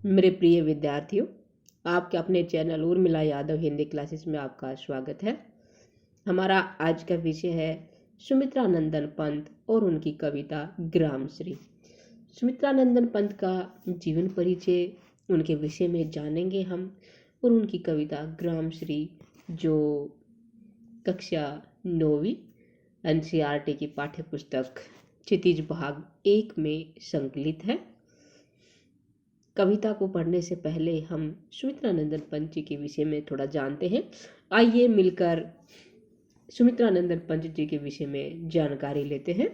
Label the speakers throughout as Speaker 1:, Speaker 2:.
Speaker 1: मेरे प्रिय विद्यार्थियों, आपके अपने चैनल उर्मिला यादव हिंदी क्लासेस में आपका स्वागत है। हमारा आज का विषय है सुमित्रा नंदन पंत और उनकी कविता ग्रामश्री। सुमित्रा नंदन पंत का जीवन परिचय, उनके विषय में जानेंगे हम, और उनकी कविता ग्रामश्री जो कक्षा 9वीं एनसीईआरटी की पाठ्य पुस्तक क्षितिज भाग 1 में संकलित है। कविता को पढ़ने से पहले हम सुमित्रा नंदन पंत जी के विषय में थोड़ा जानते हैं। आइए मिलकर सुमित्रा नंदन पंत जी के विषय में जानकारी लेते हैं।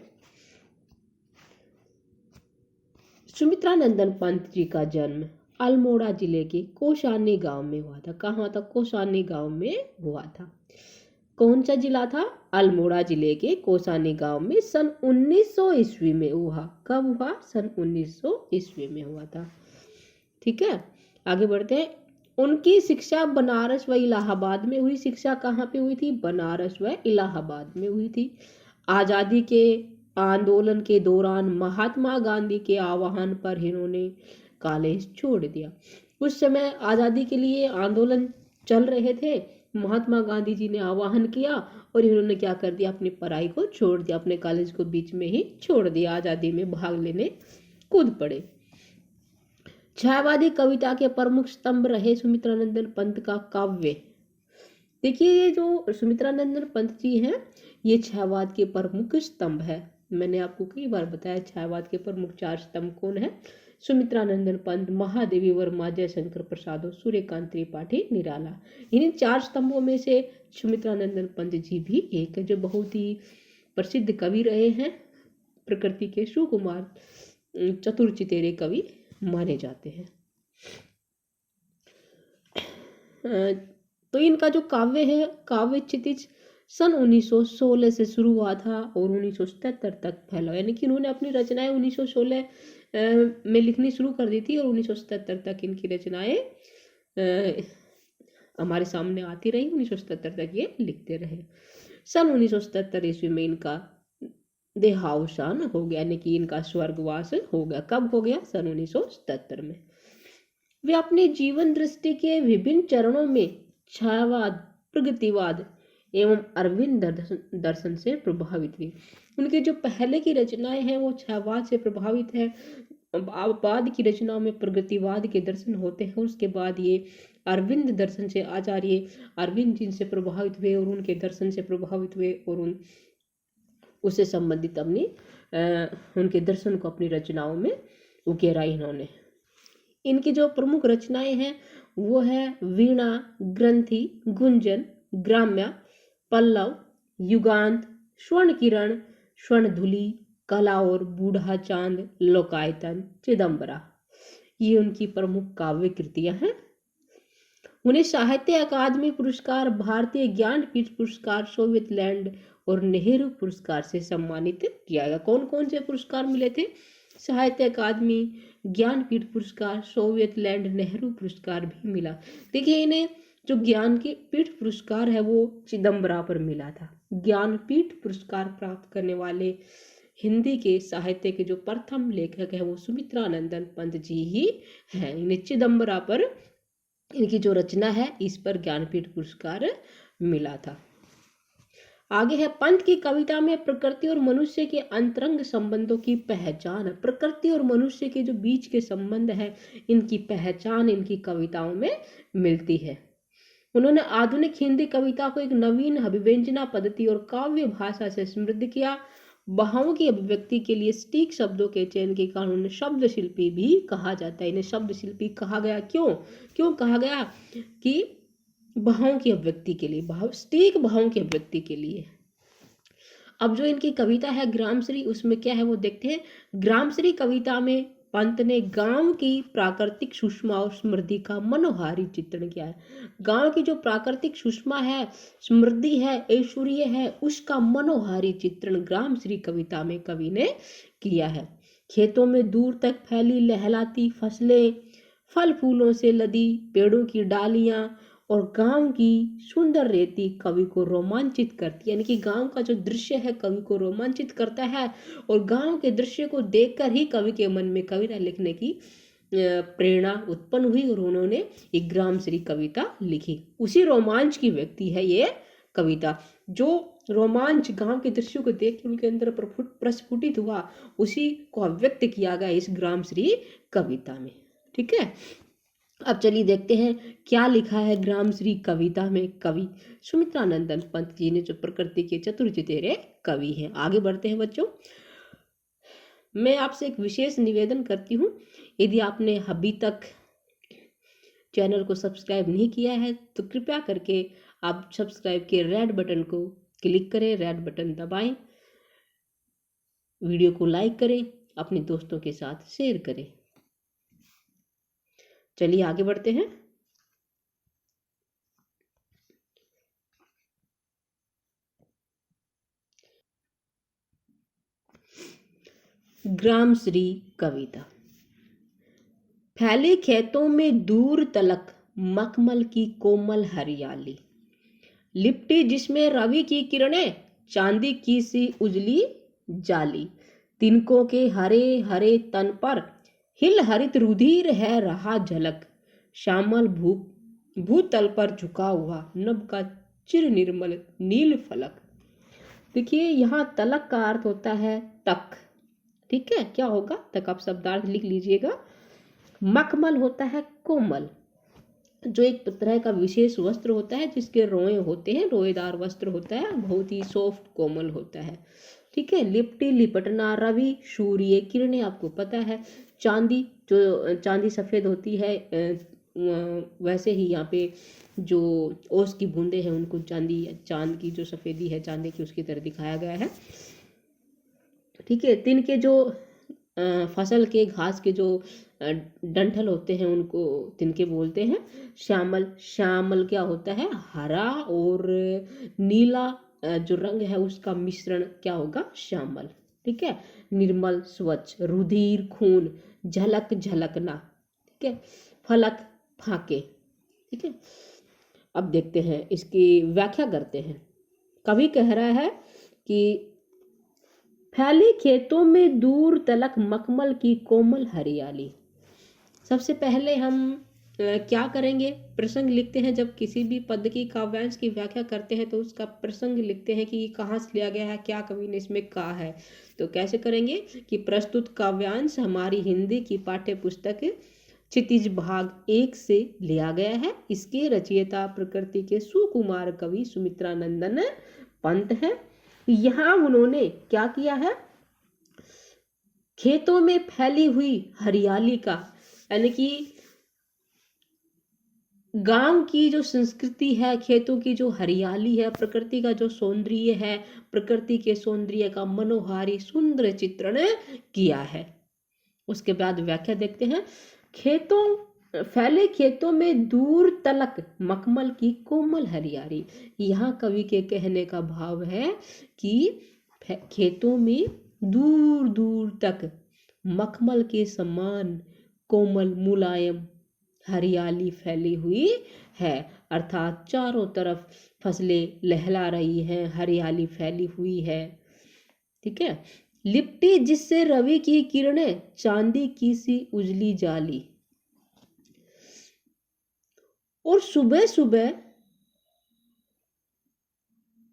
Speaker 1: सुमित्रा नंदन पंत जी का जन्म अल्मोड़ा जिले के कोसानी गांव में हुआ था। कहाँ था? कोसानी गांव में हुआ था। कौन सा जिला था? अल्मोड़ा जिले के कोसानी गांव में सन 1900 ईस्वी में हुआ। कब हुआ? सन 1900 ईस्वी में हुआ था। ठीक है, आगे बढ़ते हैं। उनकी शिक्षा बनारस व इलाहाबाद में हुई। शिक्षा कहाँ पे हुई थी? बनारस व इलाहाबाद में हुई थी। आज़ादी के आंदोलन के दौरान महात्मा गांधी के आह्वान पर इन्होंने कॉलेज छोड़ दिया। उस समय आज़ादी के लिए आंदोलन चल रहे थे, महात्मा गांधी जी ने आह्वान किया और इन्होंने क्या कर दिया? अपनी पढ़ाई को छोड़ दिया, अपने कॉलेज को बीच में ही छोड़ दिया, आज़ादी में भाग लेने कूद पड़े। छायावादी कविता के प्रमुख स्तंभ रहे सुमित्रा नंदन पंत का काव्य। देखिए, ये जो सुमित्रा नंदन पंत जी हैं, ये छायावाद के प्रमुख स्तंभ है। मैंने आपको कई बार बताया छायावाद के प्रमुख 4 स्तंभ कौन है। सुमित्रा नंदन पंत, महादेवी वर्मा, जयशंकर प्रसाद और सूर्यकांत त्रिपाठी निराला। इन 4 स्तंभों में से सुमित्रा नंदन पंत जी भी एक है, जो बहुत ही प्रसिद्ध कवि रहे हैं। प्रकृति के सुकुमार चतुर कवि माने जाते हैं। तो इनका जो काव्य है, काव्य क्षितिज, सन 1916 से शुरू हुआ था और 1977 तक फैला। यानी कि इन्होंने अपनी रचनाएं 1916 में लिखनी शुरू कर दी थी और 1977 तक इनकी रचनाएं हमारे सामने आती रही। 1977 तक ये लिखते रहे। सन 1977 ईस्वी में इनका देहावसान हो गया, यानी कि इनका स्वर्गवास हो गया। कब हो गया? सन 1977 में। वे अपने जीवन दृष्टि के विभिन्न चरणों में छायावाद, प्रगतिवाद एवं अरविंद दर्शन से प्रभावित हुई। उनके जो पहले की रचनाएं हैं वो छायावाद से प्रभावित है, बाद की रचनाओं में प्रगतिवाद के दर्शन होते हैं। उसके बाद ये अरविंद दर्शन से, आचार्य अरविंद जी से प्रभावित हुए और उनके दर्शन से प्रभावित हुए और उससे संबंधित अपनी उनके दर्शन को अपनी रचनाओं में उकेरा इन्होंने। इनकी जो प्रमुख रचनाएं हैं वो है वीणा, ग्रंथि, गुंजन, ग्राम्य, पल्लव, युगांत, स्वर्ण किरण, स्वर्णधुली, कला और बूढ़ा चांद, लोकायतन, चिदंबरा। ये उनकी प्रमुख काव्य कृतियां हैं। उन्हें साहित्य अकादमी पुरस्कार, भारतीय ज्ञानपीठ पुरस्कार, सोवियत लैंड और नेहरू पुरस्कार से सम्मानित किया गया। कौन कौन से पुरस्कार मिले थे? साहित्य अकादमी, ज्ञानपीठ पुरस्कार, सोवियत लैंड, नेहरू पुरस्कार भी मिला। देखिए, इन्हें जो ज्ञानपीठ पुरस्कार है वो चिदंबरा पर मिला था। ज्ञानपीठ पुरस्कार प्राप्त करने वाले हिंदी के साहित्य के जो प्रथम लेखक है वो सुमित्रा नंदन पंत जी ही हैं। इन्हें चिदंबरा पर, इनकी जो रचना है इस पर ज्ञानपीठ पुरस्कार मिला था। आगे है, पंत की कविता में प्रकृति और मनुष्य के अंतरंग संबंधों की पहचान। प्रकृति और मनुष्य के जो बीच के संबंध है, इनकी पहचान इनकी कविताओं में मिलती है। उन्होंने आधुनिक हिंदी कविता को एक नवीन अभिव्यंजना पद्धति और काव्य भाषा से समृद्ध किया। भावों की अभिव्यक्ति के लिए सटीक शब्दों के चयन के कारण उन्हें शब्द शिल्पी भी कहा जाता है। इन्हें शब्द शिल्पी कहा गया। क्यों कहा गया? कि भावों की अभिव्यक्ति के लिए, सटीक भावों की अभिव्यक्ति के लिए। अब जो इनकी कविता है ग्रामश्री, उसमें क्या है वो देखते हैं। ग्रामश्री कविता में पंत ने गांव की प्राकृतिक सुषमा और समृद्धि का मनोहारी चित्रण किया है। गांव की जो प्राकृतिक सुषमा है, समृद्धि है, ऐश्वर्य है, उसका मनोहारी चित्रण ग्रामश्री कविता में कवि ने किया है। खेतों में दूर तक फैली लहलाती फसलें, फल फूलों से लदी पेड़ों की डालियां और गांव की सुंदर रेती कवि को रोमांचित करती है। यानी कि गांव का जो दृश्य है कवि को रोमांचित करता है और गांव के दृश्य को देखकर ही कवि के मन में कविता लिखने की प्रेरणा उत्पन्न हुई और उन्होंने एक ग्रामश्री कविता लिखी। उसी रोमांच की व्यक्ति है ये कविता। जो रोमांच गांव के दृश्यों को देख के उनके अंदर प्रस्फुटित हुआ, उसी को अव्यक्त किया गया इस ग्रामश्री कविता में। ठीक है, अब चलिए देखते हैं क्या लिखा है ग्रामश्री कविता में कवि सुमित्रानंदन पंत जी ने, जो प्रकृति के चतुर चितेरे कवि हैं। आगे बढ़ते हैं बच्चों। मैं आपसे एक विशेष निवेदन करती हूँ, यदि आपने अभी तक चैनल को सब्सक्राइब नहीं किया है तो कृपया करके आप सब्सक्राइब के रेड बटन को क्लिक करें, रेड बटन दबाएं, वीडियो को लाइक करें, अपने दोस्तों के साथ शेयर करें। चलिए आगे बढ़ते हैं। ग्रामश्री कविता। फैले खेतों में दूर तलक मखमल की कोमल हरियाली, लिपटी जिसमें रवि की किरणें चांदी की सी उजली जाली, तिनकों के हरे हरे तन पर हिल हरित रुधिर है रहा झलक, श्यामल भूतल पर झुका हुआ नभ का चिर निर्मल नील फलक। देखिए यहाँ तलक का अर्थ होता है तक। ठीक है, क्या होगा तक, आप शब्दार्थ लिख लीजिएगा। मखमल होता है कोमल, जो एक तरह का विशेष वस्त्र होता है जिसके रोए होते हैं, रोएदार वस्त्र होता है, बहुत ही सॉफ्ट कोमल होता है। ठीक है, लिपटी लिपटना, रवि सूर्य किरणें आपको पता है, चांदी जो चांदी सफ़ेद होती है, वैसे ही यहाँ पे जो ओस की बूंदे हैं उनको चांदी, चांद की जो सफ़ेदी है चांदी की उसकी तरह दिखाया गया है। ठीक है, तिनके जो फसल के घास के जो डंठल होते हैं उनको तिनके बोलते हैं। श्यामल, श्यामल क्या होता है, हरा और नीला जो रंग है उसका मिश्रण क्या होगा, श्यामल। ठीक है, निर्मल स्वच्छ, रुधिर खून, झलक झलकना। ठीक है, फलक फाके। ठीक है, अब देखते हैं इसकी व्याख्या करते हैं। कवि कह रहा है कि फैले खेतों में दूर तलक मखमल की कोमल हरियाली। सबसे पहले हम क्या करेंगे, प्रसंग लिखते हैं। जब किसी भी पद की काव्यांश की व्याख्या करते हैं तो उसका प्रसंग लिखते हैं कि ये कहाँ से लिया गया है, क्या कवि ने इसमें कहा है। तो कैसे करेंगे कि प्रस्तुत काव्यांश हमारी हिंदी की पाठ्य पुस्तक क्षितिज भाग 1 से लिया गया है। इसके रचयिता प्रकृति के सुकुमार कवि सुमित्रानंदन पंत है। यहाँ उन्होंने क्या किया है, खेतों में फैली हुई हरियाली का, यानी कि गांव की जो संस्कृति है, खेतों की जो हरियाली है, प्रकृति का जो सौंदर्य है, प्रकृति के सौंदर्य का मनोहारी सुंदर चित्रण किया है। उसके बाद व्याख्या देखते हैं। फैले खेतों में दूर तलक मखमल की कोमल हरियाली। यहाँ कवि के कहने का भाव है कि खेतों में दूर दूर तक मखमल के समान कोमल मुलायम हरियाली फैली हुई है, अर्थात चारों तरफ फसलें लहला रही हैं, हरियाली फैली हुई है। ठीक है, लिपटी जिससे रवि की किरणें चांदी की सी उजली जाली, और सुबह सुबह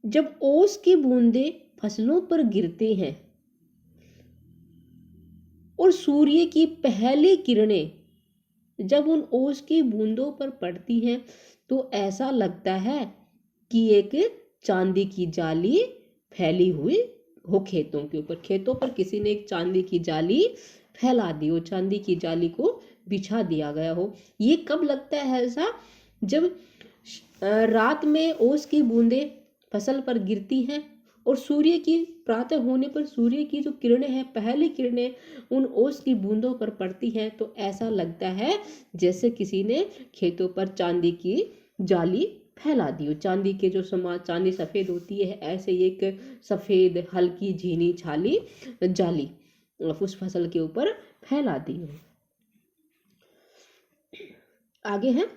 Speaker 1: जब ओस की बूंदें फसलों पर गिरती हैं और सूर्य की पहली किरणें जब उन ओस की बूंदों पर पड़ती हैं तो ऐसा लगता है कि एक चांदी की जाली फैली हुई हो खेतों के ऊपर। खेतों पर किसी ने एक चांदी की जाली फैला दी हो, चांदी की जाली को बिछा दिया गया हो। ये कब लगता है ऐसा, जब रात में ओस की बूंदें फसल पर गिरती हैं और सूर्य की प्रातः होने पर सूर्य की जो किरणें हैं, पहली किरणें उन ओस की बूंदों पर पड़ती हैं तो ऐसा लगता है जैसे किसी ने खेतों पर चांदी की जाली फैला दी हो। चांदी के जो चांदी सफ़ेद होती है, ऐसे एक सफ़ेद हल्की झीनी छाली जाली उस फसल के ऊपर फैला दी हो। आगे है,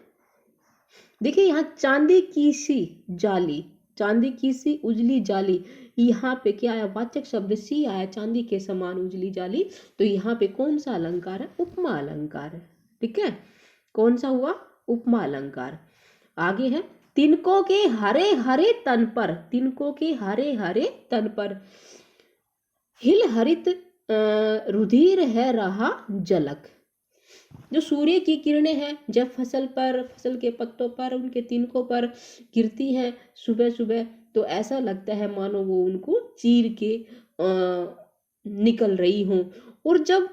Speaker 1: देखिए यहाँ चांदी की सी जाली, चांदी की सी उजली जाली, यहाँ पे क्या है, वाचक शब्द सी आया, चांदी के समान उजली जाली। तो यहाँ पे कौन सा अलंकार है, उपमा अलंकार है। ठीक है, कौन सा हुआ? उपमा अलंकार। आगे है, तिनकों के हरे हरे तन पर, तिनकों के हरे हरे तन पर हिल हरित रुधिर है रहा झलक। जो सूर्य की किरणें हैं जब फसल पर, फसल के पत्तों पर, उनके तिनकों पर गिरती हैं सुबह सुबह, तो ऐसा लगता है मानो वो उनको चीर के निकल रही हों। और जब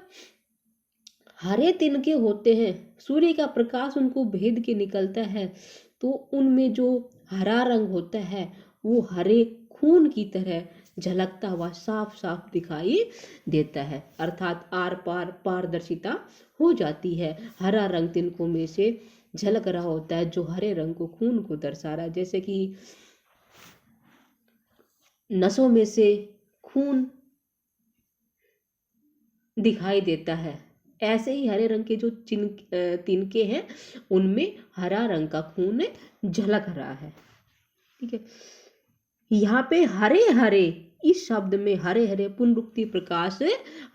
Speaker 1: हरे तिनके होते हैं, सूर्य का प्रकाश उनको भेद के निकलता है, तो उनमें जो हरा रंग होता है वो हरे खून की तरह झलकता हुआ साफ साफ दिखाई देता है, अर्थात आर पार पारदर्शिता हो जाती है। हरा रंग तिनकों में से झलक रहा होता है, जो हरे रंग को, खून को दर्शा रहा है, जैसे कि नसों में से खून दिखाई देता है, ऐसे ही हरे रंग के जो तिनके हैं उनमें हरा रंग का खून झलक रहा है। ठीक है, यहाँ पे हरे हरे, इस शब्द में हरे हरे पुनरुक्ति प्रकाश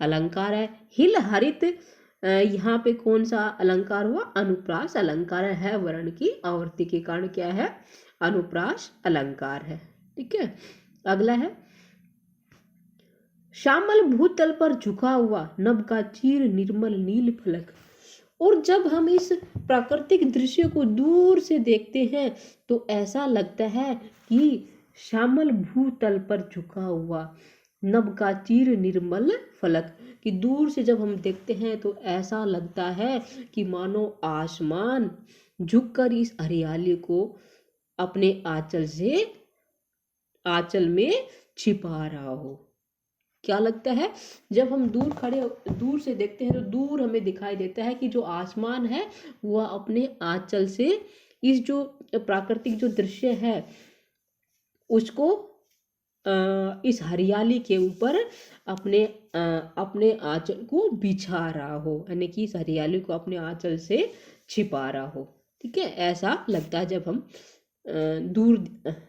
Speaker 1: अलंकार है। हिल हरित, यहाँ पे कौन सा अलंकार हुआ? अनुप्रास अलंकार है। वर्ण की आवर्ती के कारण क्या है? अनुप्रास अलंकार है। ठीक है, अगला है, श्यामल भूतल पर झुका हुआ नभ का चीर निर्मल नील फलक। और जब हम इस प्राकृतिक दृश्य को दूर से देखते हैं तो ऐसा लगता है कि श्यामल भूतल पर झुका हुआ नभ का चीर निर्मल फलक, कि दूर से जब हम देखते हैं तो ऐसा लगता है कि मानो आसमान झुककर इस हरियाली को अपने आंचल में छिपा रहा हो। क्या लगता है? जब हम दूर से देखते हैं तो दूर हमें दिखाई देता है कि जो आसमान है वह अपने आंचल से इस जो प्राकृतिक जो दृश्य है उसको इस हरियाली के ऊपर अपने आंचल को बिछा रहा हो, यानी कि इस हरियाली को अपने आंचल से छिपा रहा हो। ठीक है, ऐसा लगता है जब हम दूर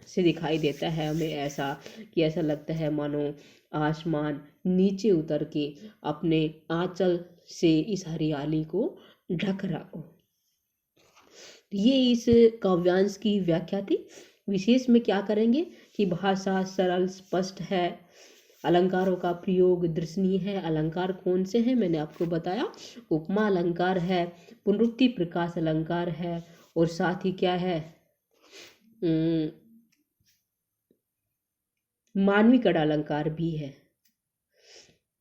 Speaker 1: से दिखाई देता है हमें, ऐसा कि ऐसा लगता है मानो आसमान नीचे उतर के अपने आंचल से इस हरियाली को ढक रहा हो। ये इस काव्यांश की व्याख्या थी। विशेष में क्या करेंगे कि भाषा सरल स्पष्ट है, अलंकारों का प्रयोग दर्शनीय है। अलंकार कौन से हैं मैंने आपको बताया, उपमा अलंकार है, पुनरुक्ति प्रकाश अलंकार है, और साथ ही क्या है, मानवी कड़ा अलंकार भी है।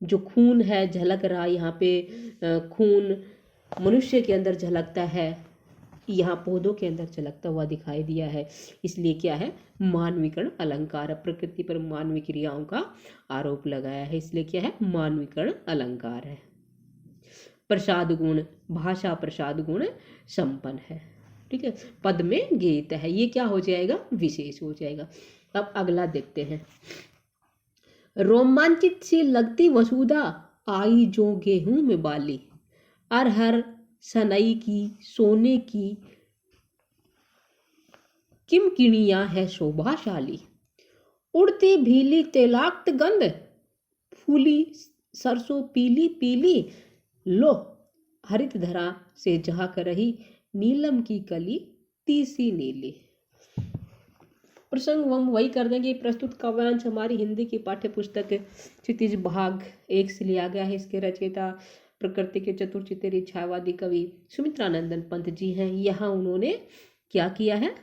Speaker 1: जो खून है झलक रहा, यहाँ पे खून मनुष्य के अंदर झलकता है, यहाँ पौधों के अंदर झलकता हुआ दिखाई दिया है, इसलिए क्या है, मानवीकरण अलंकार। प्रकृति पर मानवीय क्रियाओं का आरोप लगाया है, इसलिए क्या है, मानवीकरण अलंकार है। प्रसाद गुण, भाषा प्रसाद गुण संपन्न है। ठीक है, पद में गीत है, ये क्या हो जाएगा, विशेष हो जाएगा। अब अगला देखते हैं, रोमांचित सी लगती वसुधा आई जो गेहूं में बाली, अरहर सनई की सोने की किमकिणिया है शोभाशाली, उड़ती भीली तैलाक्त गंध, फूली सरसों पीली पीली, लो हरित धरा से झाक रही नीलम की कली तीसी नीली। प्रसंग हम वही कर देंगे, प्रस्तुत काव्यांश हमारी हिंदी की पाठ्य पुस्तक क्षितिज भाग 1 से लिया गया है। इसके रचयिता प्रकृति के चतुर चितेरी छायावादी कवि सुमित्रानंदन पंत जी हैं। यहाँ उन्होंने क्या किया है,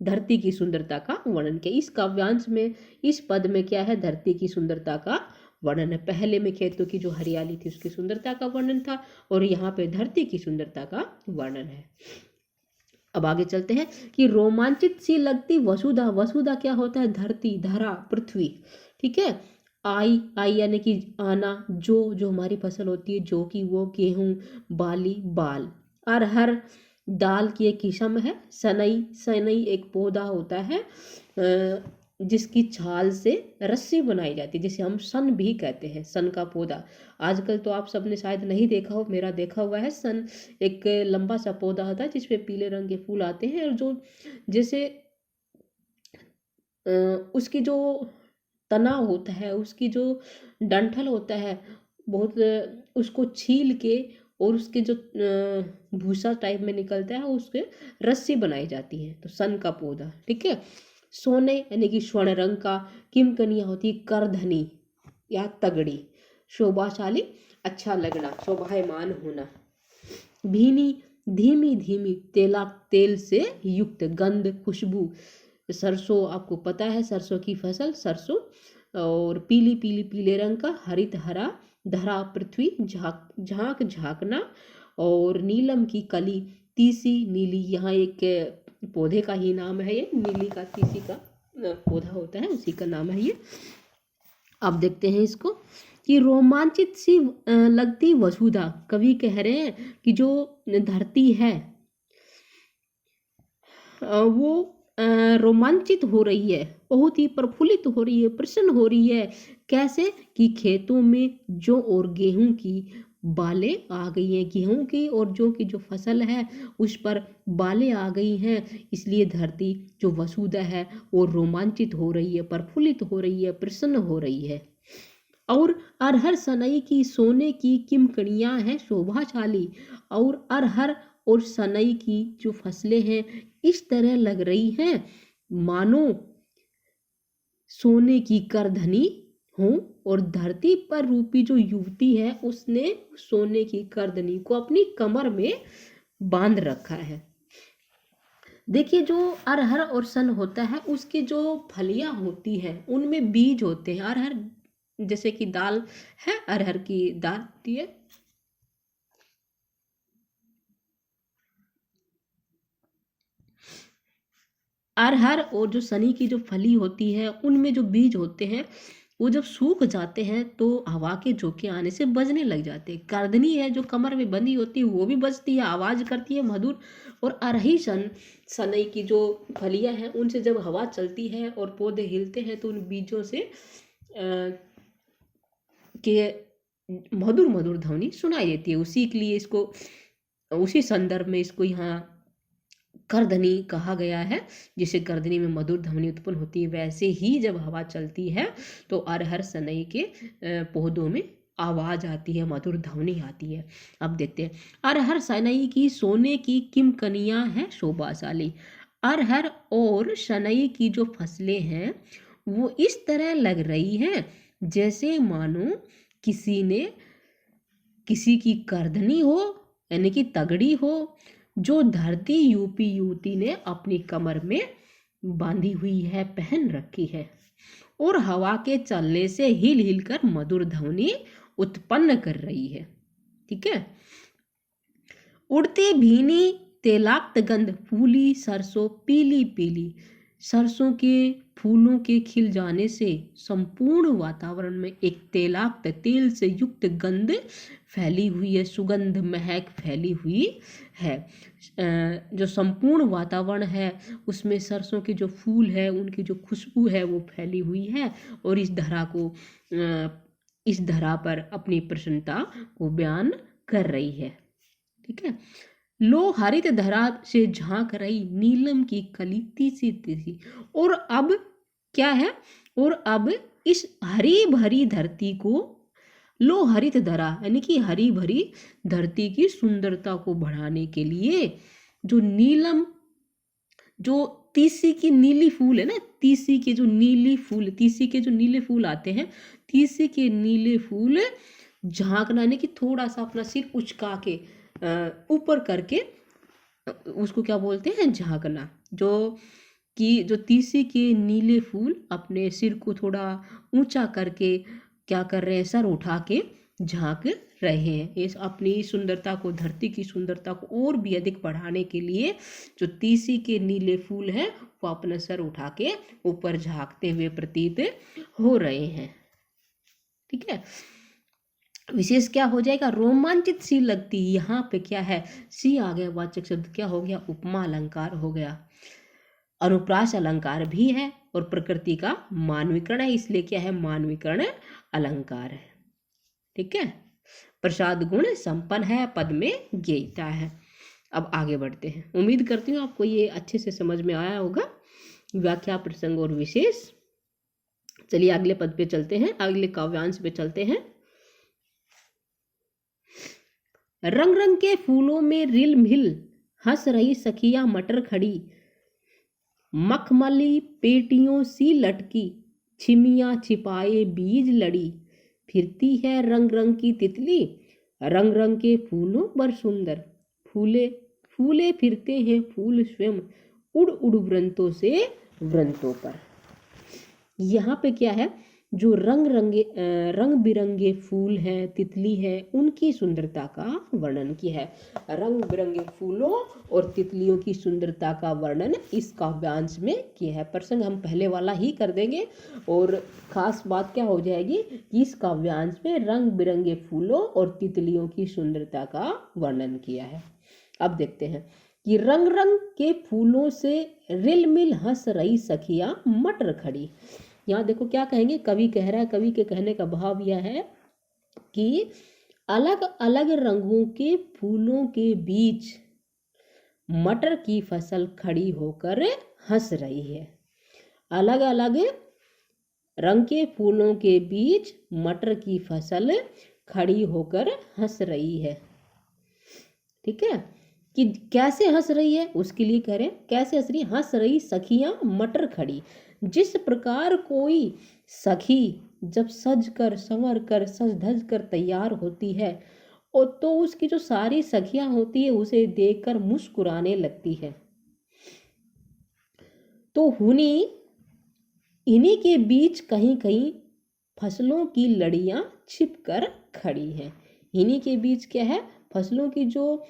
Speaker 1: धरती की सुंदरता का वर्णन किया। इस काव्यांश में, इस पद में क्या है, धरती की सुंदरता का वर्णन है। पहले में खेतों की जो हरियाली थी उसकी सुंदरता का वर्णन था, और यहाँ पे धरती की सुंदरता का वर्णन है। अब आगे चलते हैं कि रोमांचित सी लगती वसुधा, वसुधा क्या होता है, धरती, धरा, पृथ्वी। ठीक है, आई, आई यानी कि आना, जो हमारी फसल होती है, जो कि वो गेहूं, बाली, बाल, अरहर दाल की एक किस्म है, सनई, सनई एक पौधा होता है जिसकी छाल से रस्सी बनाई जाती है, जिसे हम सन भी कहते हैं, सन का पौधा। आजकल तो आप सबने शायद नहीं देखा हो, मेरा देखा हुआ है। सन एक लंबा सा पौधा होता है जिसमें पीले रंग के फूल आते हैं, और जो जैसे उसकी जो तना होता है, उसकी जो डंठल होता है, बहुत उसको छील के और उसके जो भूसा टाइप में निकलता है उसके रस्सी बनाई जाती है, तो सन का पौधा। ठीक है। सोने यानी कि स्वर्ण रंग का। किमकनिया होती है करधनी या तगड़ी, शोभाशाली, अच्छा लगना, शोभायमान होना। भीनी धीमी धीमी, तेला तेल से युक्त, गंध खुशबू। सरसों आपको पता है, सरसों की फसल सरसों, और पीली पीली पीले रंग का, हरित हरा, धरा पृथ्वी, झांक झांक झांकना, और नीलम की कली, तीसी नीली, यहाँ एक पौधे का ही नाम है ये, नीली का तीसी का पौधा होता है, उसी का नाम है ये। अब देखते हैं इसको कि रोमांचित सी लगती वसुधा। कवि कह रहे हैं कि जो धरती है वो रोमांचित हो रही है, बहुत ही प्रफुल्लित हो रही है, प्रसन्न हो रही है। कैसे कि खेतों में जौ और गेहूं की बालें आ गई हैं, गेहूं की और जौ की जो फसल है उस पर बालें आ गई हैं, इसलिए धरती जो वसुधा है वो रोमांचित हो रही है, प्रफुल्लित हो रही है, प्रसन्न हो रही है। और अरहर सनई की सोने की किमकड़ियां हैं शोभाशाली, और अरहर और सनई की जो फसलें हैं इस तरह लग रही हैं मानो सोने की करधनी हो, और धरती पर रूपी जो युवती है उसने सोने की करधनी को अपनी कमर में बांध रखा है। देखिए, जो अरहर और सन होता है उसके जो फलियां होती हैं उनमें बीज होते हैं। अरहर जैसे कि दाल है, अरहर की दाल होती है, अरहर और जो सनी की जो फली होती है उनमें जो बीज होते हैं वो जब सूख जाते हैं तो हवा के झोंके आने से बजने लग जाते हैं। करधनी है जो कमर में बंधी होती है वो भी बजती है, आवाज करती है मधुर। और अरही सनई की जो फलियां हैं उनसे जब हवा चलती है और पौधे हिलते हैं तो उन बीजों से के मधुर मधुर ध्वनि सुनाई देती है। उसी के लिए इसको, उसी संदर्भ में इसको यहाँ करधनी कहा गया है। जिसे करधनी में मधुर ध्वनि उत्पन्न होती है, वैसे ही जब हवा चलती है तो अरहर सनई के पौधों में आवाज आती है, मधुर ध्वनि आती है। अब देखते हैं, अरहर सनई की सोने की किमकनियां हैं शोभाशाली। अरहर और सनई की जो फसलें हैं वो इस तरह लग रही हैं जैसे मानो किसी ने, किसी की करधनी हो यानी कि तगड़ी हो, जो धरती यूपी युवती ने अपनी कमर में बांधी हुई है, पहन रखी है, और हवा के चलने से हिल हिल कर मधुर ध्वनि उत्पन्न कर रही है। ठीक है। उड़ती भीनी तेलाक्त गंध, फूली सरसों पीली पीली। सरसों के फूलों के खिल जाने से संपूर्ण वातावरण में एक तेलाक्त, तेल से युक्त गंध फैली हुई है, सुगंध महक फैली हुई है। जो संपूर्ण वातावरण है उसमें सरसों के जो फूल है उनकी जो खुशबू है वो फैली हुई है, और इस धरा को, इस धरा पर अपनी प्रसन्नता को बयान कर रही है। ठीक है। लो हरित धरा से झांक रही नीलम की कली तीसी तीसी। और अब क्या है, और अब इस हरी भरी धरती को, लो हरित धरा यानी कि हरी भरी धरती की सुंदरता को बढ़ाने के लिए जो नीलम, जो तीसी की नीली फूल है ना, तीसी के जो नीली फूल, तीसी के जो नीले फूल आते हैं, तीसी के नीले फूल झांकना यानी कि थोड़ा सा अपना सिर उचका के ऊपर करके उसको क्या बोलते हैं, झांकना। जो तीसी के नीले फूल अपने सिर को थोड़ा ऊंचा करके क्या कर रहे हैं, सर उठा के झांक रहे हैं। इस अपनी सुंदरता को, धरती की सुंदरता को और भी अधिक बढ़ाने के लिए जो तीसी के नीले फूल हैं वो अपना सर उठा के ऊपर झांकते हुए प्रतीत हो रहे हैं। ठीक है। विशेष क्या हो जाएगा, रोमांचित सी लगती। यहाँ पे क्या है, सी आ गया, वाचक शब्द क्या हो गया, उपमा अलंकार हो गया। अनुप्रास अलंकार भी है और प्रकृति का मानवीकरण है, इसलिए क्या है, मानवीकरण अलंकार है। ठीक है। प्रसाद गुण संपन्न है, पद में ज्ञेयता है। अब आगे बढ़ते हैं। उम्मीद करती हूँ आपको ये अच्छे से समझ में आया होगा, व्याख्या, प्रसंग और विशेष। चलिए अगले पद पे चलते हैं, अगले काव्यांश पे चलते हैं। रंग रंग के फूलों में रिल मिल हंस रही सखियां मटर खड़ी, मखमली पेटियों सी लटकी छिमियां छिपाए बीज लड़ी, फिरती है रंग रंग की तितली रंग रंग के फूलों पर सुंदर, फूले फूले फिरते हैं फूल स्वयं उड़ उड़ वृंतों से वृंतों पर। यहाँ पे क्या है, जो रंग बिरंगे फूल हैं, तितली है, उनकी सुंदरता का वर्णन किया है। रंग बिरंगे फूलों और तितलियों की सुंदरता का वर्णन इस काव्यांश में किया है। प्रसंग हम पहले वाला ही कर देंगे और खास बात क्या हो जाएगी कि इस काव्यांश में रंग बिरंगे फूलों और तितलियों की सुंदरता का वर्णन किया है। अब देखते हैं कि रंग रंग के फूलों से रिलमिल हंस रही सखियां मटर खड़ी। यहाँ देखो क्या कहेंगे, कवि कह रहा है, कवि के कहने का भाव यह है कि अलग अलग रंगों के फूलों के बीच मटर की फसल खड़ी होकर हंस रही है। अलग अलग रंग के फूलों के बीच मटर की फसल खड़ी होकर हंस रही है। ठीक है, कि कैसे हंस रही है उसके लिए कह रहे हैं, कैसे हंस रही सखियां मटर खड़ी। जिस प्रकार कोई सखी जब सज कर संवर कर सज धज कर तैयार होती है और तो उसकी जो सारी सखियां होती है उसे देखकर मुस्कुराने लगती है, तो इन्हीं के बीच कहीं कहीं फसलों की लड़ियां छिप कर खड़ी हैं। इन्हीं के बीच क्या है, फसलों की जो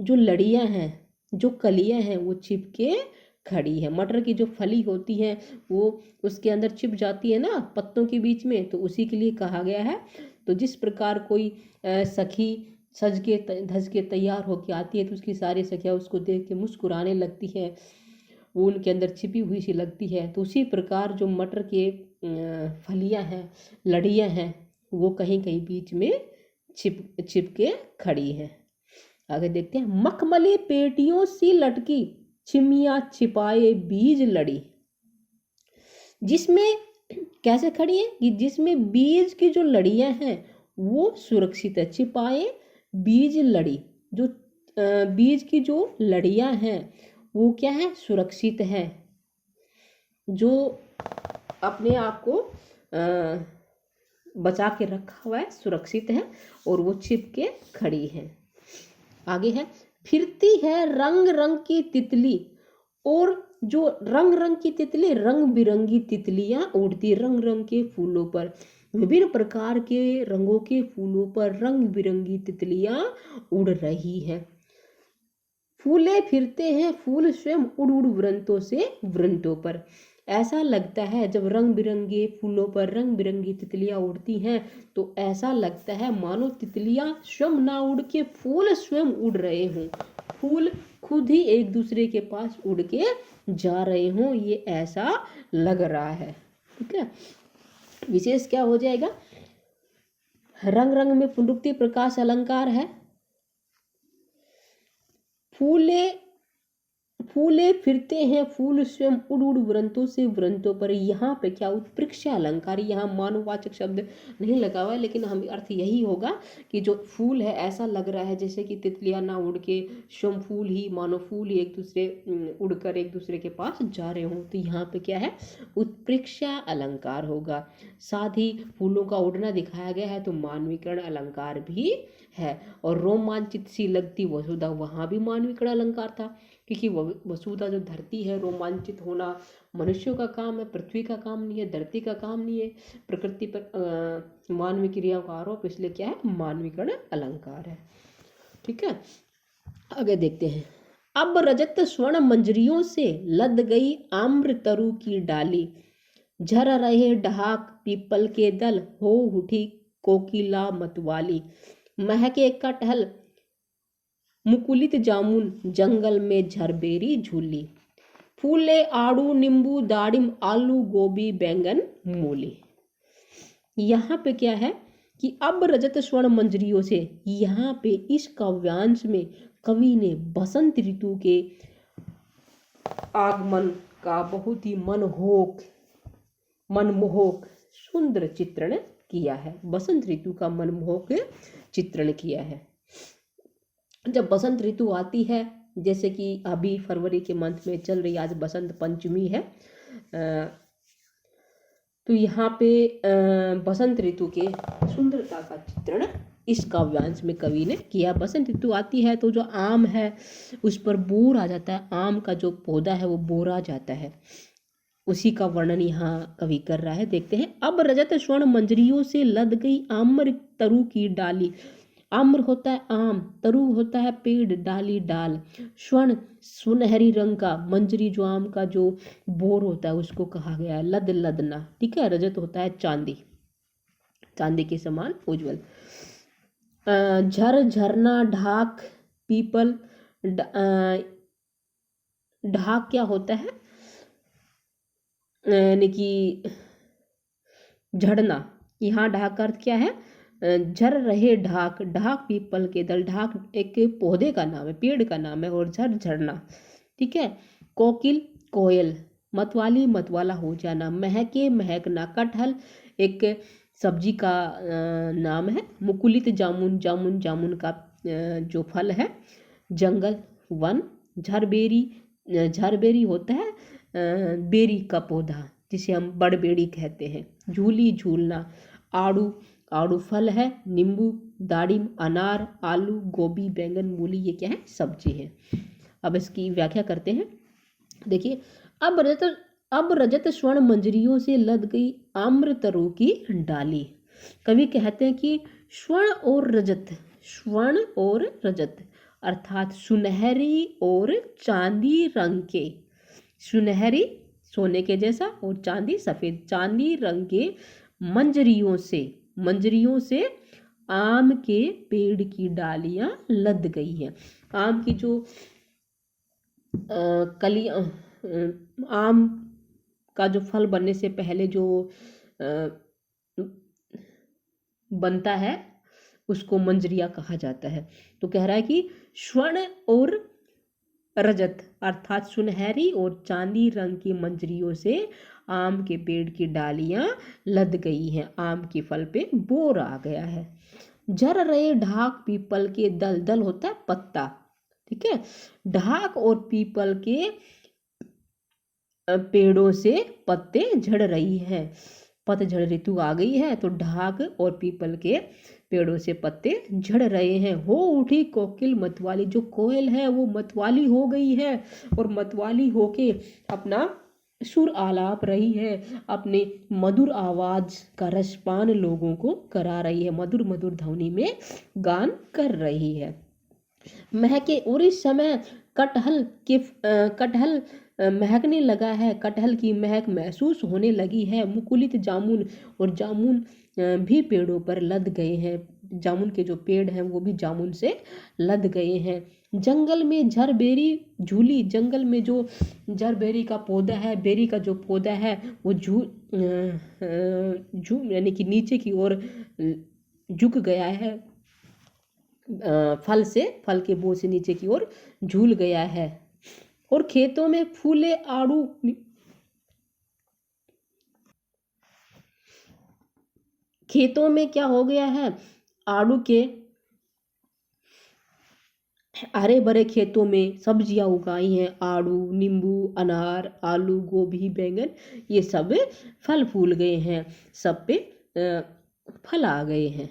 Speaker 1: लड़ियां हैं, जो कलियां हैं वो छिप के खड़ी है। मटर की जो फली होती है वो उसके अंदर छिप जाती है ना पत्तों के बीच में, तो उसी के लिए कहा गया है। तो जिस प्रकार कोई सखी सज के धज के तैयार होके आती है तो उसकी सारी सखियां उसको देख के मुस्कुराने लगती है, वो उनके अंदर छिपी हुई सी लगती है। तो उसी प्रकार जो मटर के फलियां हैं, लड़ियां हैं, वो कहीं कहीं बीच में छिप के खड़ी हैं। आगे देखते हैं, मखमली पेटियों सी लटकी छिमियां छिपाए बीज लड़ी। जिसमें कैसे खड़ी है कि जिसमें बीज की जो लड़ियां हैं वो सुरक्षित है। छिपाए बीज लड़ी, जो बीज की जो लड़ियां हैं वो क्या है, सुरक्षित है, जो अपने आप को बचा के रखा हुआ है, सुरक्षित है और वो छिप के खड़ी है। आगे है, फिरती है रंग रंग की तितली, और जो रंग रंग की तितली, रंग बिरंगी तितलियां उड़ती रंग रंग के फूलों पर, विभिन्न प्रकार के रंगों के फूलों पर रंग बिरंगी तितलियां उड़ रही हैं। फूले फिरते हैं फूल स्वयं उड़ उड़ वृंतों से वृंतों पर। ऐसा लगता है जब रंग बिरंगे फूलों पर रंग बिरंगी तितलियां उड़ती हैं तो ऐसा लगता है मानो तितलियां स्वयं ना उड़ के फूल स्वयं उड़ रहे हों, फूल खुद ही एक दूसरे के पास उड़ के जा रहे हों, ये ऐसा लग रहा है। ठीक है, विशेष क्या हो जाएगा, रंग रंग में पुनरुक्ति प्रकाश अलंकार है। फूले फिरते हैं फूल स्वयं उड़ उड़ वृंतों से वृंतों पर। यहाँ पे क्या उत्प्रेक्षा अलंकार, यहाँ मानववाचक शब्द नहीं लगा हुआ है, लेकिन हम अर्थ यही होगा कि जो फूल है ऐसा लग रहा है जैसे कि तितलियां ना उड़ के स्वयं फूल ही, मानो फूल ही एक दूसरे उड़कर एक दूसरे के पास जा रहे हों। तो यहाँ पे क्या है, उत्प्रेक्षा अलंकार होगा। साथ ही फूलों का उड़ना दिखाया गया है तो मानवीकरण अलंकार भी है। और रोमांचित सी लगती वसुधा, वहाँ भी मानवीकरण अलंकार था, क्योंकि वसुधा जो धरती है, रोमांचित होना मनुष्यों का काम है, पृथ्वी का काम नहीं है, धरती का काम नहीं है। प्रकृति पर मानवीय क्रियाओं का आरोप, इसलिए क्या है, मानवीकरण अलंकार है। ठीक है, आगे देखते हैं। अब रजत स्वर्ण मंजरियों से लद गई आम्र तरु की डाली, झर रहे ढाक पीपल के दल, हो उठी कोकिला मतवाली, महके कटहल मुकुलित जामुन, जंगल में झरबेरी झूली, फूले आड़ू नींबू दाड़िम आलू गोभी बैंगन मूली। यहाँ पे क्या है कि अब रजत स्वर्ण मंजरियों से, यहाँ पे इस काव्यांश में कवि ने बसंत ऋतु के आगमन का बहुत ही मनमोहक सुंदर चित्रण किया है। बसंत ऋतु का मनमोहक चित्रण किया है। जब बसंत ऋतु आती है, जैसे कि अभी फरवरी के मंथ में चल रही, आज बसंत पंचमी है, तो यहाँ पे बसंत ऋतु के सुंदरता का चित्रण इस काव्यांश में कवि ने किया। बसंत ऋतु आती है तो जो आम है उस पर बोर आ जाता है, आम का जो पौधा है वो बोरा जाता है, उसी का वर्णन यहाँ कवि कर रहा है। देखते हैं। अब रजत स्वर्ण मंजरियों से लद गई आम्र तरु की डाली। आम्र होता है आम, तरु होता है पेड़, डाली डाल। स्वर्ण सुनहरी रंग का, मंजरी जो आम का जो बोर होता है उसको कहा गया है। लद लदना, ठीक है। रजत होता है चांदी, चांदी के समान उज्जवल। झर झरना ढाक पीपल, ढाक क्या होता है, यानी कि झड़ना। यहाँ ढाक का अर्थ क्या है, झर रहे ढाक, ढाक पीपल के दल, ढाक एक पौधे का नाम है, पेड़ का नाम है, और झर झरना, ठीक है। कोकिल कोयल, मतवाली मतवाला हो जाना, महके महकना। कटहल एक सब्जी का नाम है। मुकुलित जामुन, जामुन जामुन का जो फल है। जंगल वन। झरबेरी, झरबेरी होता है बेरी का पौधा जिसे हम बड़बेड़ी कहते हैं। झूली झूलना। आड़ू, आड़ू फल है। नींबू, दाड़िम, अनार, आलू, गोभी, बैंगन, मूली, ये क्या है, सब्जी है। अब इसकी व्याख्या करते हैं। देखिए, अब रजत स्वर्ण मंजरियों से लद गई आम्र तरु की डाली। कवि कहते हैं कि स्वर्ण और रजत, स्वर्ण और रजत अर्थात सुनहरी और चांदी रंग के, सुनहरी सोने के जैसा और चांदी सफेद, चांदी रंग के मंजरियों से, मंजरियों से आम के पेड़ की डालियां लद गई हैं। आम की जो कलियां, आम का जो फल बनने से पहले जो बनता है उसको मंजरिया कहा जाता है। तो कह रहा है कि स्वर्ण और रजत अर्थात सुनहरी और चांदी रंग की मंजरियों से आम के पेड़ की डालियां लद गई हैं, आम के फल पे बोर आ गया है। झर रहे ढाक पीपल के दल, दल होता है पत्ता, ठीक है। ढाक और पीपल के पेड़ों से पत्ते झड़ रही हैं। पतझड़ ऋतु आ गई है तो ढाक और पीपल के पेड़ों से पत्ते झड़ रहे हैं। हो उठी कोकिल मतवाली, जो कोयल है वो मतवाली हो गई है और मतवाली होके अपना सुर आलाप रही है, अपने मधुर आवाज का रसपान लोगों को करा रही है, मधुर मधुर ध्वनि में गान कर रही है। महके, और इस समय कटहल के कटहल महकने लगा है, कटहल की महक महसूस होने लगी है। मुकुलित जामुन, और जामुन भी पेड़ों पर लद गए हैं, जामुन के जो पेड़ हैं वो भी जामुन से लद गए हैं। जंगल में झरबेरी झूली, जंगल में जो झरबेरी का पौधा है, बेरी का जो पौधा है वो यानी कि नीचे की ओर झुक गया है, फल से, फल के बोझ से नीचे की ओर झूल गया है। और खेतों में फूले आड़ू, खेतों में क्या हो गया है, आड़ू के हरे भरे खेतों में सब्जियां उगाई हैं। आड़ू, नींबू, अनार, आलू, गोभी, बैंगन, ये सब फल फूल गए हैं, सब पे फल आ गए हैं।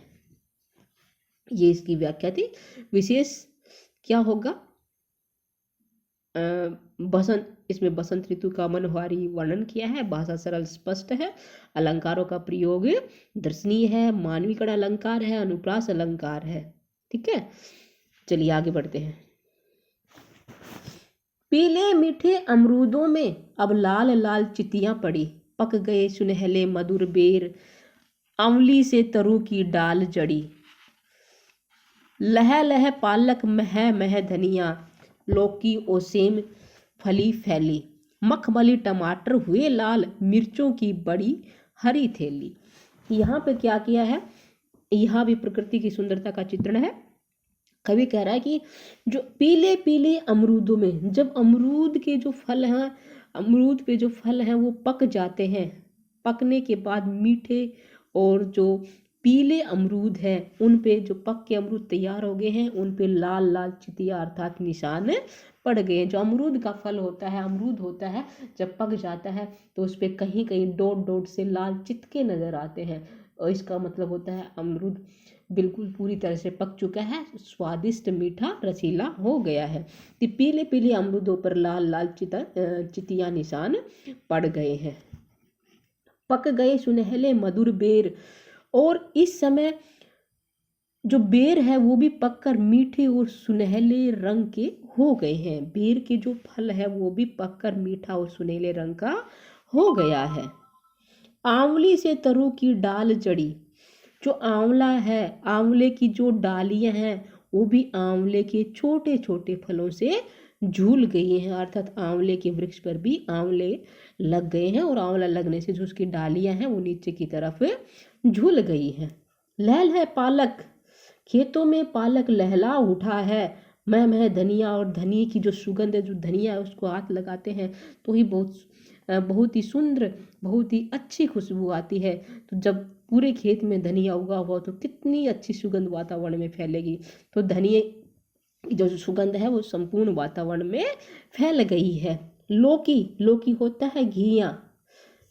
Speaker 1: ये इसकी व्याख्या थी। विशेष क्या होगा, बसंत, इसमें बसंत ऋतु का मनोहारी वर्णन किया है। भाषा सरल स्पष्ट है। अलंकारों का प्रयोग दर्शनीय है। मानवीकरण अलंकार है, अनुप्रास अलंकार है, ठीक है। चलिए आगे बढ़ते हैं। पीले मीठे अमरूदों में अब लाल लाल चितियां पड़ी, पक गए सुनहले मधुर बेर, आंवली से तरु की डाल जड़ी। लह लह पालक मह मह धनिया, लौकी ओसेम फली फैली। मखमली टमाटर हुए लाल, मिर्चों की बड़ी हरी थैली। यहाँ पे क्या किया है, यहाँ भी प्रकृति की सुंदरता का चित्रण है। कवि कह रहा है कि जो पीले पीले अमरूदों में, जब अमरूद के जो फल हैं, अमरूद पे जो फल हैं वो पक जाते हैं, पकने के बाद मीठे और जो पीले अमरूद है, उन पे जो पक के अमरूद तैयार हो गए हैं उन पे लाल लाल चितिया अर्थात निशान पड़ गए हैं। जो अमरूद का फल होता है, अमरूद होता है, जब पक जाता है तो उस पे कहीं कहीं डॉट डॉट से लाल चितके नजर आते हैं, और इसका मतलब होता है अमरूद बिल्कुल पूरी तरह से पक चुका है, स्वादिष्ट मीठा रसीला हो गया है। तो पीले पीले अमरूदों पर लाल लाल चितिया निशान पड़ गए हैं। पक गए सुनहले मधुर बेर, और इस समय जो बेर है वो भी पककर मीठे और सुनहले रंग के हो गए हैं। बेर के जो फल है वो भी पककर मीठा और सुनहले रंग का हो गया है। आंवली से तरु की डाल जड़ी, जो आंवला है, आंवले की जो डालियां हैं वो भी आंवले के छोटे छोटे फलों से झूल गई हैं, अर्थात आंवले के वृक्ष पर भी आंवले लग गए हैं, और आंवला लगने से जो उसकी डालियां हैं वो नीचे की तरफ झूल गई हैं। लहल है पालक, खेतों में पालक लहला उठा है, मैं धनिया, और धनिए की जो सुगंध है, जो धनिया है उसको हाथ लगाते हैं तो ही बहुत ही सुंदर, बहुत ही अच्छी खुशबू आती है। तो जब पूरे खेत में धनिया उगा हुआ तो कितनी अच्छी सुगंध वातावरण में फैलेगी। तो धनिए की जो सुगंध है वो संपूर्ण वातावरण में फैल गई है। लौकी, लौकी होता है घिया,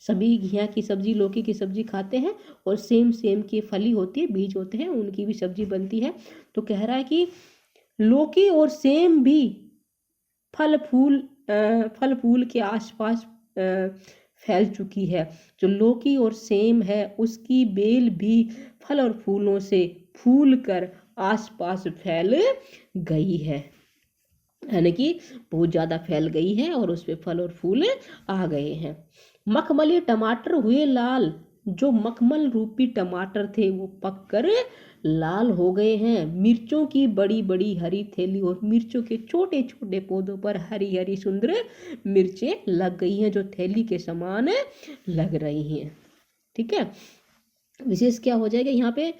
Speaker 1: सभी घिया की सब्जी, लौकी की सब्जी खाते हैं, और सेम की फली होती है, बीज होते हैं, उनकी भी सब्जी बनती है। तो कह रहा है कि लौकी और सेम भी फल फूल के आसपास फैल चुकी है। जो लौकी और सेम है उसकी बेल भी फल और फूलों से फूल कर आसपास फैल गई है, यानी कि बहुत ज़्यादा फैल गई है और उस पे फल और फूल आ गए हैं। मखमली टमाटर हुए लाल, जो मखमल रूपी टमाटर थे वो पककर लाल हो गए हैं। मिर्चों की बड़ी बड़ी हरी थैली, और मिर्चों के छोटे छोटे पौधों पर हरी हरी सुंदर मिर्चें लग गई हैं, जो थैली के समान लग रही हैं। ठीक है, विशेष क्या हो जाएगा यहाँ पे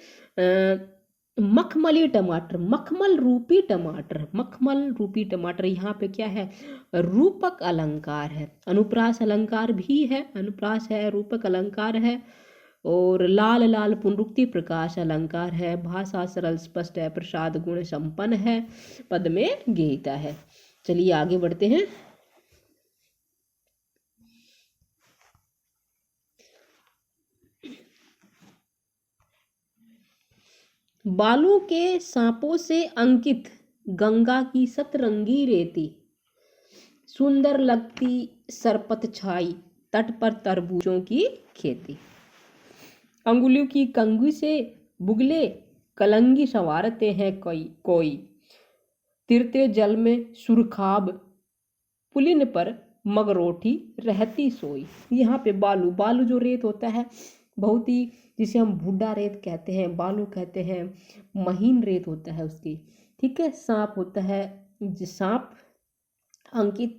Speaker 1: मखमली टमाटर, मखमल रूपी टमाटर, मखमल रूपी टमाटर यहाँ पे क्या है, रूपक अलंकार है, अनुप्रास अलंकार भी है, अनुप्रास है, रूपक अलंकार है, और लाल लाल पुनरुक्ति प्रकाश अलंकार है, भाषा सरल स्पष्ट है, प्रसाद गुण संपन्न है, पद में गीता है। चलिए आगे बढ़ते हैं। बालों के सांपों से अंकित गंगा की सतरंगी रेती, सुंदर लगती सरपत छाई, तट पर तरबूजों की खेती। अंगुलियों की कंघी से बुगले कलंगी संवारते हैं कोई, तिरते जल में सुरखाब, पुलिन पर मगरोठी रहती सोई। यहाँ पे बालू, बालू जो रेत होता है बहुत ही, जिसे हम भूडा रेत कहते हैं, बालू कहते हैं, महीन रेत होता है उसकी। ठीक है, सांप होता है, सांप अंकित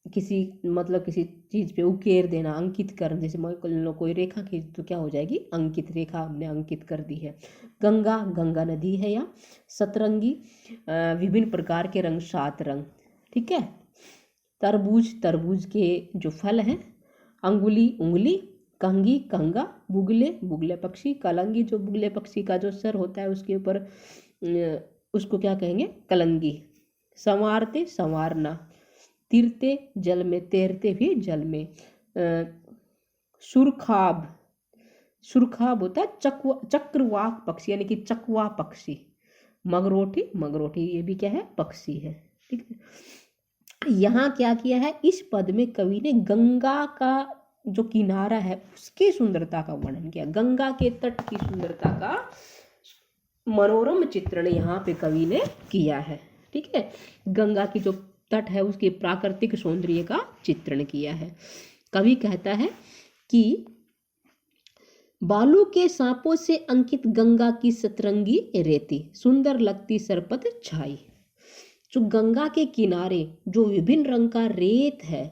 Speaker 1: किसी मतलब किसी चीज पे उकेर देना, अंकित कर, जैसे कोई रेखा खींच तो क्या हो जाएगी, अंकित रेखा हमने अंकित कर दी है। गंगा, गंगा नदी है, या सतरंगी विभिन्न प्रकार के रंग, 7 रंग। ठीक है, तरबूज, तरबूज के जो फल हैं, अंगुली उंगली, कंघी कंगा, बुगले बुगले पक्षी, कलंगी जो बुगले पक्षी का जो सर होता है उसके ऊपर उसको क्या कहेंगे, कलंगी। संवारते संवारना, तीरते जल में, तैरते भी जल में। सुरखाब, सुरखाब होता है चक्रवाक पक्षी, यानी कि चकवा पक्षी। मगरोठी, मगरोठी ये भी क्या है, पक्षी है। ठीक है, यहाँ क्या किया है, इस पद में कवि ने गंगा का जो किनारा है उसकी सुंदरता का वर्णन किया, गंगा के तट की सुंदरता का मनोरम चित्रण यहाँ पे कवि ने किया है। ठीक है, गंगा की जो तट है उसके प्राकृतिक सौंदर्य का चित्रण किया है। कवि कहता है कि बालू के सांपों से अंकित गंगा की सतरंगी रेती, सुंदर लगती सरपत छाई। जो गंगा के किनारे जो विभिन्न रंग का रेत है,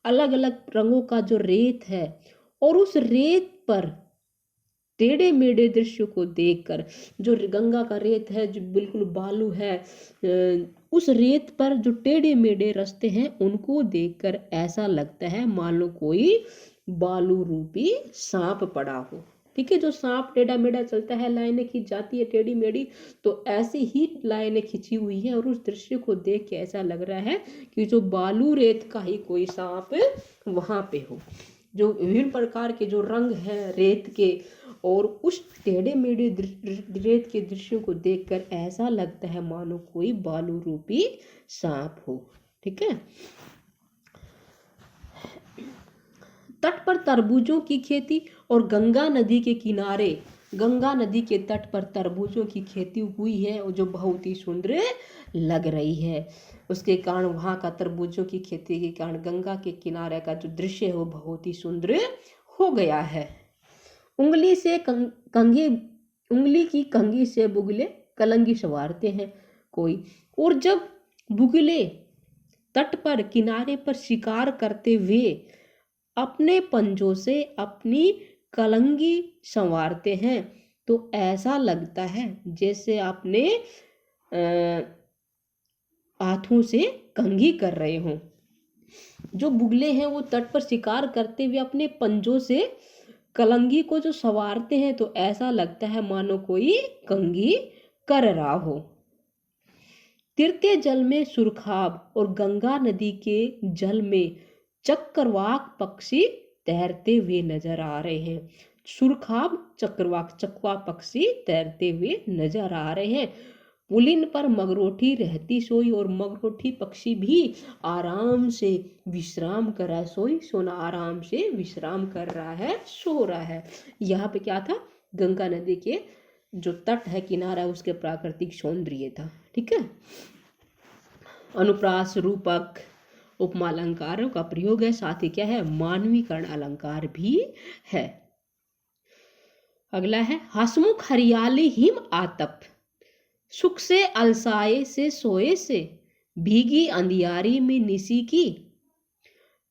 Speaker 1: अलग अलग रंगों का जो रेत है, और उस रेत पर टेढ़े मेढ़े दृश्य को देखकर, जो गंगा का रेत है जो बिल्कुल बालू है, उस रेत पर जो टेढ़े मेढ़े रास्ते हैं उनको देखकर ऐसा लगता है मान लो कोई बालू रूपी सांप पड़ा हो। ठीक है। जो सांप टेढ़ा मेढ़ा चलता है, लाइनें खींच जाती है टेढ़ी मेढ़ी, तो ऐसी ही लाइनें खिंची हुई है और उस दृश्य को देख के ऐसा लग रहा है कि जो बालू रेत का ही कोई सांप वहां पे हो। जो विभिन्न प्रकार के जो रंग हैं रेत के, और उस टेढ़े मेढ़े रेत के दृश्यों को देखकर ऐसा लगता है मानो कोई बालू रूपी सांप हो। ठीक है। तट पर तरबूजों की खेती और गंगा नदी के किनारे, गंगा नदी के तट पर तरबूजों की खेती हुई है और जो बहुत ही सुंदर लग रही है। उसके कारण वहाँ का तरबूजों की खेती के कारण गंगा के किनारे का जो दृश्य है वो बहुत ही सुंदर हो गया है। उंगली से कंघी, उंगली की कंघी से बुगले कलंगी संवारते हैं कोई, और जब बुगले तट पर किनारे पर शिकार करते हुए अपने पंजों से अपनी कलंगी संवारते हैं तो ऐसा लगता है जैसे अपने हाथों से कंघी कर रहे हों। जो बुगले हैं वो तट पर शिकार करते हुए अपने पंजों से कलंगी को जो संवारते हैं तो ऐसा लगता है मानो कोई कंघी कर रहा हो। तिरते जल में सुरखाब और गंगा नदी के जल में चक्रवाक पक्षी तैरते हुए नजर आ रहे हैं। सुरखाब चक्रवाक चकवा पक्षी तैरते हुए नजर आ रहे हैं। पुलिन पर मगरोठी रहती सोई, और मगरोठी पक्षी भी आराम से विश्राम कर रहा है। सोई सोना, आराम से विश्राम कर रहा है, सो रहा है। यहाँ पे क्या था, गंगा नदी के जो तट है, किनारा, उसके प्राकृतिक सौंदर्य था। ठीक है। अनुप्रास रूपक उपमा अलंकारों का प्रयोग है, साथ ही क्या है, मानवीकरण अलंकार भी है। अगला है हसमुख हरियाली हिम आतप, सुख से अलसाए से सोए से, भीगी अंधियारी में निसी की,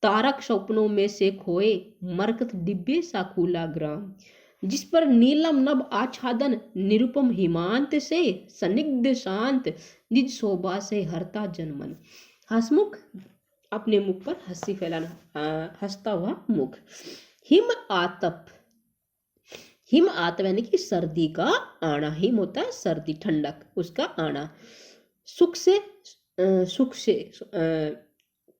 Speaker 1: तारक सपनों में से खोए, मरकत डिब्बे सा खुला ग्राम, जिस पर नीलम नभ आच्छादन निरुपम हिमांत से, सनिग्ध शांत निज शोभा से हरता जनमन। हसमुख, अपने मुख पर हंसी फैलाना, हंसता हुआ मुख। हिम आतप, हिम आतप यानी कि सर्दी का आना। हिम होता है सर्दी, ठंडक, उसका आना। सुख से, सुख से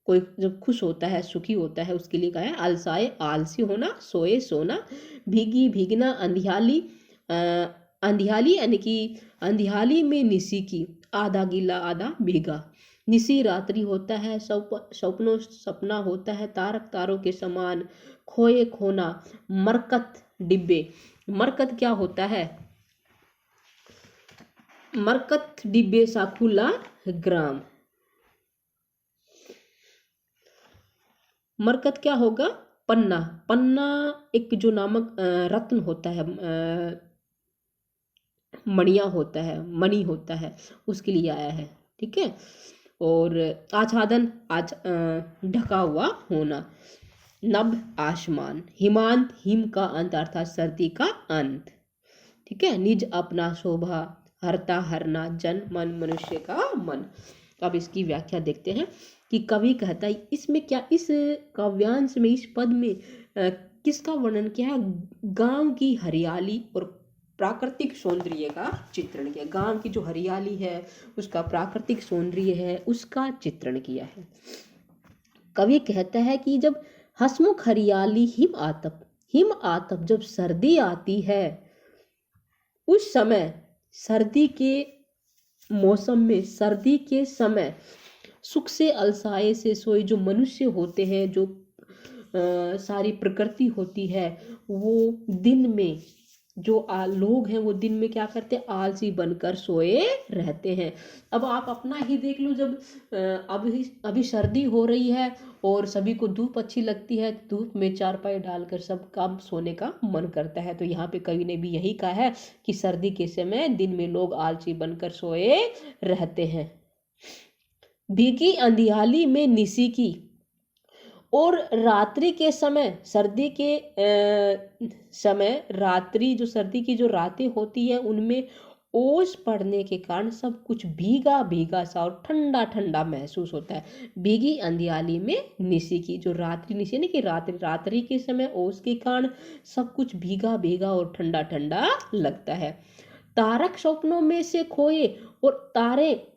Speaker 1: कोई जब खुश होता है, सुखी होता है, उसके लिए कहा है। अलसाए, आलसी होना, सोए, सोना, भीगी, भीगना, अंधियाली, अंधियाली यानी कि अंधियाली में निसी की, आधा गीला आधा भीगा। निसी रात्रि होता है, सपनों सपना होता है, तारक तारों के समान, खोए खोना, मरकत डिब्बे। मरकत क्या होता है, मरकत डिब्बे सा खुला ग्राम। मरकत क्या होगा, पन्ना। पन्ना एक जो नामक रत्न होता है, मणिया होता है, मणि होता है, उसके लिए आया है। ठीक है। और आच्छादन, आज ढका हुआ होना। नभ आसमान, हिमांत हिम का अंत अर्थात सर्दी का अंत। ठीक है। निज अपना शोभा, हरता हरना, जन मन मनुष्य का मन। अब इसकी व्याख्या देखते हैं कि कवि कहता है इसमें क्या, इस काव्यांश में, इस पद में किसका वर्णन किया है, गांव की हरियाली और प्राकृतिक सौंदर्य का चित्रण किया। गांव की जो हरियाली है, उसका प्राकृतिक सौंदर्य है, उसका चित्रण किया है। कवि कहता है कि जब हसमुख हरियाली हिम आतप, हिम आतप, जब सर्दी आती है, उस समय सर्दी के मौसम में, सर्दी के समय सुख से अलसाए से सोए जो मनुष्य होते हैं, जो सारी प्रकृति होती है, वो दिन में जो लोग हैं वो दिन में क्या करते हैं, आलसी बनकर सोए रहते हैं। अब आप अपना ही देख लो, जब अभी सर्दी हो रही है और सभी को धूप अच्छी लगती है, धूप में चारपाई डालकर सब काम सोने का मन करता है। तो यहाँ पे कवि ने भी यही कहा है कि सर्दी के समय दिन में लोग आलसी बनकर सोए रहते हैं। भीगी अंधियाली में निसी की, और रात्रि के समय, सर्दी के समय रात्रि, जो सर्दी की जो रातें होती है, उनमें ओस पड़ने के कारण सब कुछ भीगा भीगा सा और ठंडा ठंडा महसूस होता है। भीगी अंधियाली में निशी की, जो रात्रि निशी नहीं कि रात्रि रात्रि के समय ओस के कारण सब कुछ भीगा भीगा और ठंडा ठंडा लगता है। तारक स्वप्नों में से खोए, और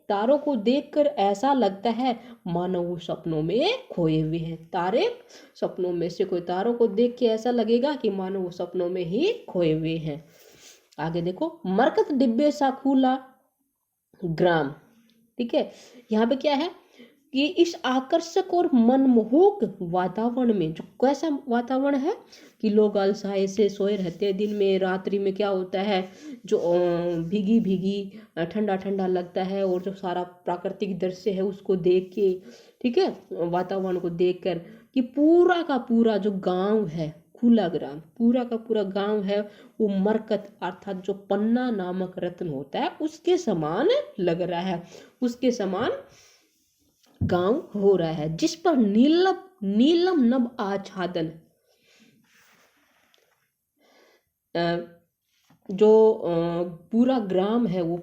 Speaker 1: तारों को देखकर ऐसा लगता है मानो वो सपनों में खोए हुए हैं। तारे सपनों में से कोई, तारों को देख के ऐसा लगेगा कि मानो वो सपनों में ही खोए हुए हैं। आगे देखो, मरकत डिब्बे सा खुला ग्राम। ठीक है, यहाँ पे क्या है कि इस आकर्षक और मनमोहक वातावरण में, जो कैसा वातावरण है कि लोग अलसाए से सोए रहते हैं दिन में, रात्रि में क्या होता है जो भीगी भीगी ठंडा ठंडा लगता है, और जो सारा प्राकृतिक दृश्य है उसको देख के, ठीक है, वातावरण को देखकर, कि पूरा का पूरा जो गांव है, खुला ग्राम, पूरा का पूरा गांव है वो मरकत अर्थात जो पन्ना नामक रत्न होता है उसके समान लग रहा है, उसके समान गांव हो रहा है, जिस पर नीलम नीलम नभ आच्छादन, जो पूरा ग्राम है वो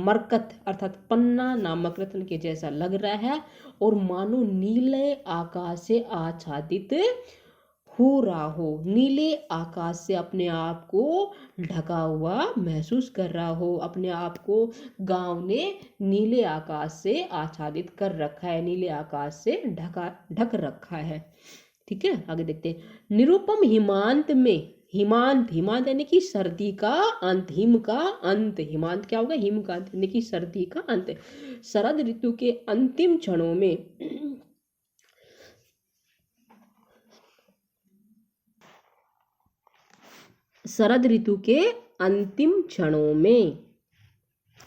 Speaker 1: मरकत अर्थात पन्ना नामक रत्न के जैसा लग रहा है, और मानो नीले आकाश से आच्छादित हो रहा हो, नीले आकाश से अपने आप को ढका हुआ महसूस कर रहा हो, अपने आप को गांव ने नीले आकाश से आच्छादित कर रखा है, नीले आकाश से ढक रखा है। ठीक है, आगे देखते हैं। निरुपम हिमांत में, हिमांत हिमांत यानी कि सर्दी का अंत, हिम का अंत, हिमांत क्या होगा, हिम का अंत यानी कि सर्दी का अंत। शरद ऋतु के अंतिम क्षणों में, शरद ऋतु के अंतिम क्षणों में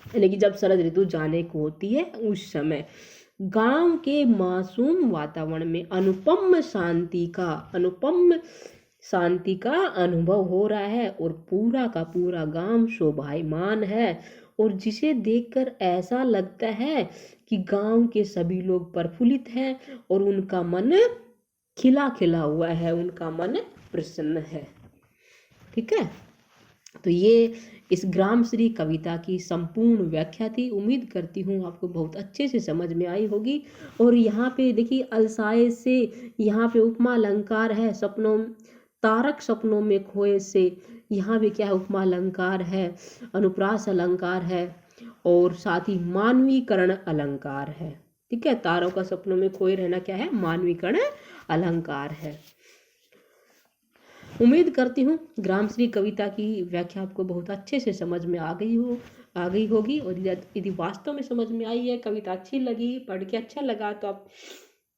Speaker 1: यानी कि जब शरद ऋतु जाने को होती है उस समय गांव के मासूम वातावरण में अनुपम शांति का अनुभव हो रहा है, और पूरा का पूरा गांव शोभायमान है, और जिसे देखकर ऐसा लगता है कि गांव के सभी लोग प्रफुल्लित हैं और उनका मन खिला खिला हुआ है, उनका मन प्रसन्न है। ठीक है, तो ये इस ग्रामश्री कविता की संपूर्ण व्याख्या थी। उम्मीद करती हूँ आपको बहुत अच्छे से समझ में आई होगी। और यहाँ पे देखिए अलसाए से, यहाँ पे उपमा अलंकार है, सपनों तारक सपनों में खोए से, यहाँ भी क्या है उपमा अलंकार है, अनुप्रास अलंकार है, और साथ ही मानवीकरण अलंकार है। ठीक है, तारों का सपनों में खोए रहना क्या है, मानवीकरण अलंकार है। उम्मीद करती हूँ ग्रामश्री कविता की व्याख्या आपको बहुत अच्छे से समझ में आ गई होगी। और यदि वास्तव में समझ में आई है, कविता अच्छी लगी, पढ़ के अच्छा लगा, तो आप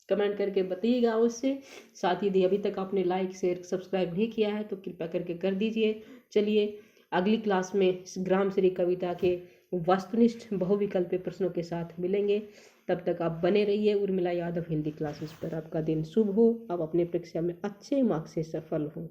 Speaker 1: कमेंट करके बताइएगा उससे। साथ ही यदि अभी तक आपने लाइक शेयर सब्सक्राइब नहीं किया है तो कृपया करके कर दीजिए। चलिए अगली क्लास में इस ग्रामश्री कविता के वस्तुनिष्ठ बहुविकल्पीय प्रश्नों के साथ मिलेंगे। तब तक आप बने रहिए उर्मिला यादव हिंदी क्लासेस पर। आपका दिन शुभ हो, आप अपने परीक्षा में अच्छे मार्क्स से सफल हो।